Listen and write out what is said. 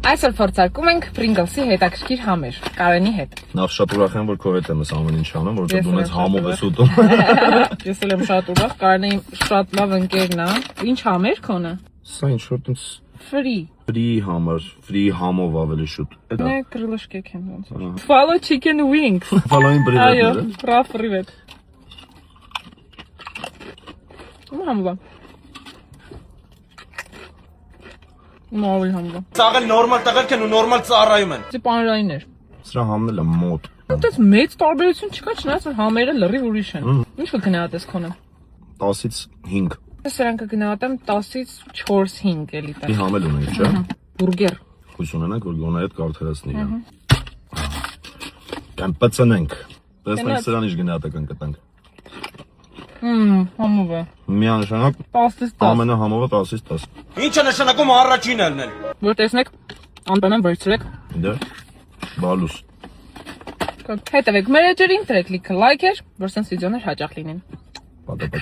Այսօր փորձարկում ենք Pringles-ի հետաքրքիր համեր, Կարենի հետ։ Նախ շատ ուրախ եմ, որ քո հետ եմ ամեն ինչ անում, որովհետեւ դու մեզ համով ես ուտում։ Ես էլ եմ շատ ուրախ, Կարենը շատ լավ ընկերն է։ Ինչ համեր քոնը։ Սա ինչ որ տենց Free free համով ավելի շուտ։ Նե крылышки եմ ոնց։ Follow chicken wings։ Ֆալոին Այո, բրիվետ։ բրավ привет։ Մամա։ Մամա համա։ Ծաղել նորմալ տղերք են ու նորմալ ծառայում են։ Դե պանրային էր։ Սրա համն էլ է մոտ։ Այդպես մեծ տարբերություն չկա, չնայած որ համերը լրիվ ուրիշ են։ Ինչ որ գնահատես քոնը։ 10-ից 5։ Ես սրանք կգնահատեմ 10-ից 4-5 էլի տա։ Մի համ էլ ունենք, չէ՞։ Բուրգեր։ Հույս ունենանք, որ գոնե այդ կարդարացնի։ Կամ պծնենք։ Տեսնենք սրան ինչ գնահատական կտանք։ Համովը։ Միանշանակ 10-ից 10։ ամենահամովը 10-ից 10։ Ինչը նշանակում առաջինն ելնել։ Որ տեսնեք, անպայման վերցրեք։ Դե բալուս։ Հետևեք մեր էջերին, դրեք լիքը լայքեր, որ sense վիդեոներ հաճախ լինեն։ Պատապ